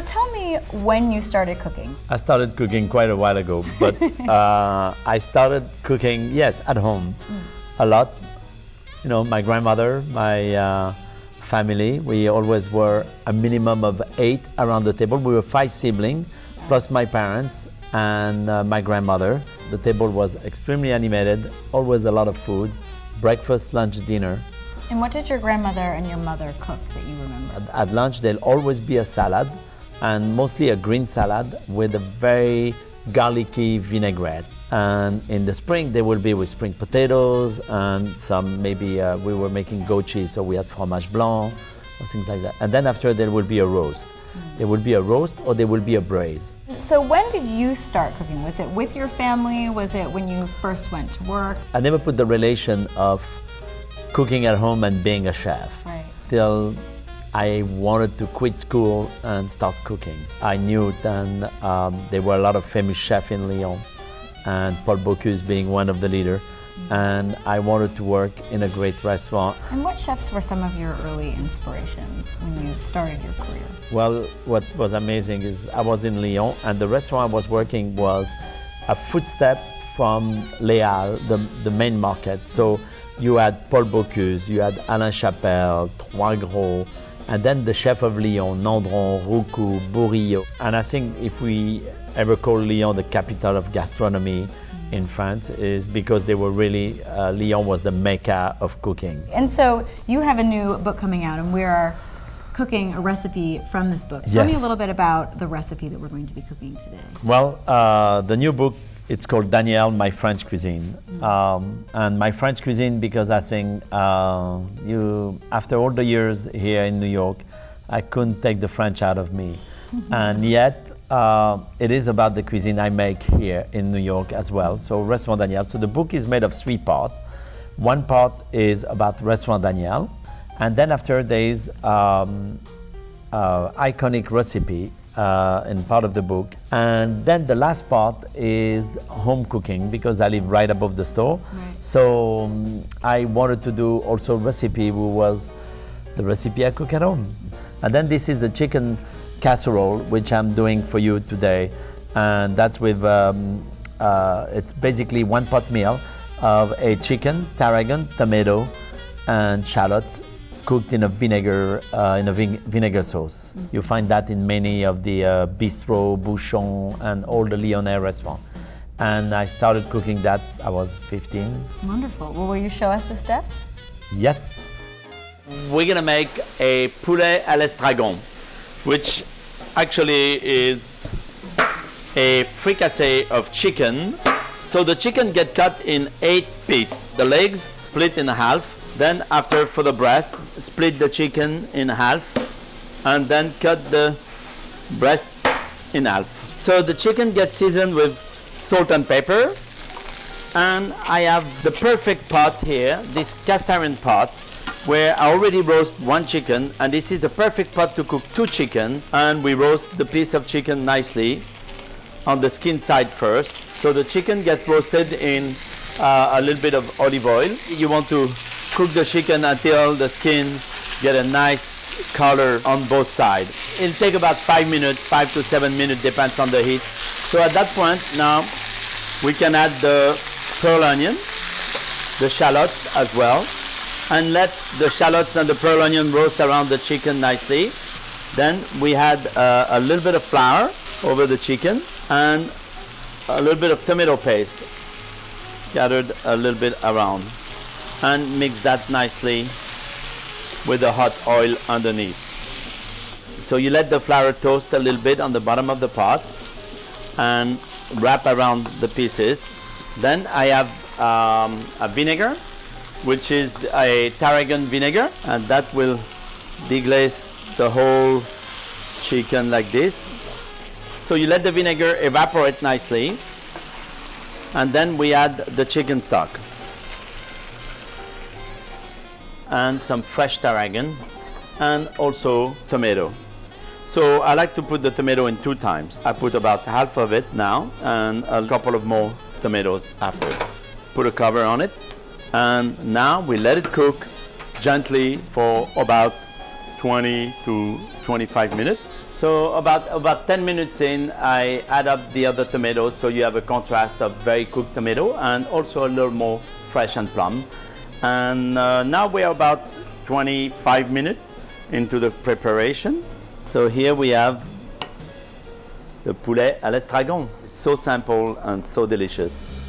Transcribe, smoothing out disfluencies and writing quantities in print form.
So tell me when you started cooking. I started cooking quite a while ago, but I started cooking, yes, at home, a lot. You know, my grandmother, my family, we always were a minimum of 8 around the table. We were 5 siblings, plus my parents and my grandmother. The table was extremely animated, always a lot of food, breakfast, lunch, dinner. And what did your grandmother and your mother cook that you remember? At lunch, there'll always be a salad, and mostly a green salad with a very garlicky vinaigrette. And in the spring, they will be with spring potatoes and some maybe we were making goat cheese, so we had fromage blanc or things like that. And then after, there will be a roast. There will be a roast or there will be a braise. So when did you start cooking? Was it with your family? Was it when you first went to work? I never put the relation of cooking at home and being a chef. Right. Till I wanted to quit school and start cooking. I knew then there were a lot of famous chefs in Lyon, and Paul Bocuse being one of the leaders. And I wanted to work in a great restaurant. And what chefs were some of your early inspirations when you started your career? Well, what was amazing is I was in Lyon, and the restaurant I was working was a footstep from Les Halles, the main market. So you had Paul Bocuse, you had Alain Chapelle, Trois Gros, and then the chef of Lyon, Nandron, Roucou, Bourillot. And I think if we ever call Lyon the capital of gastronomy in France, is because they were really, Lyon was the mecca of cooking. And so you have a new book coming out, and we are cooking a recipe from this book. Yes. Tell me a little bit about the recipe that we're going to be cooking today. Well, the new book, it's called Daniel, My French Cuisine. And my French cuisine, because I think after all the years here in New York, I couldn't take the French out of me. And yet, it is about the cuisine I make here in New York as well. So Restaurant Daniel. So the book is made of 3 parts. One part is about Restaurant Daniel. And then after there is iconic recipe in part of the book. And then the last part is home cooking, because I live right above the store. Right. So I wanted to do also recipe who was the recipe I cook at home. And then this is the chicken casserole, which I'm doing for you today. And that's with, it's basically 1 pot meal of a chicken, tarragon, tomato, and shallots, cooked in a vinegar vinegar sauce. You find that in many of the Bistro, Bouchon, and all the Lyonnais restaurants. And I started cooking that, I was 15. Wonderful. Well, will you show us the steps? Yes. We're gonna make a poulet à lEstragon, which actually is a fricassee of chicken. So the chicken get cut in 8 pieces. The legs split in half. Then after, for the breast, split the chicken in half, and then cut the breast in half. So the chicken gets seasoned with salt and pepper. And I have the perfect pot here, this cast iron pot, where I already roast 1 chicken, and this is the perfect pot to cook 2 chicken. And we roast the piece of chicken nicely on the skin side first. So the chicken gets roasted in a little bit of olive oil. You want to cook the chicken until the skin get a nice color on both sides. It'll take about 5 minutes, 5 to 7 minutes, depends on the heat. So at that point, now we can add the pearl onion, the shallots as well, and let the shallots and the pearl onion roast around the chicken nicely. Then we add a little bit of flour over the chicken and a little bit of tomato paste scattered a little bit around, and mix that nicely with the hot oil underneath. So you let the flour toast a little bit on the bottom of the pot and wrap around the pieces. Then I have a vinegar, which is a tarragon vinegar, and that will deglaze the whole chicken like this. So you let the vinegar evaporate nicely, and then we add the chicken stock and some fresh tarragon and also tomato. So I like to put the tomato in 2 times. I put about half of it now and a couple of more tomatoes after. Put a cover on it, and now we let it cook gently for about 20 to 25 minutes. So about 10 minutes in, I add up the other tomatoes, so you have a contrast of very cooked tomato and also a little more fresh and plum. And now we are about 25 minutes into the preparation. So here we have the poulet à l'estragon. It's so simple and so delicious.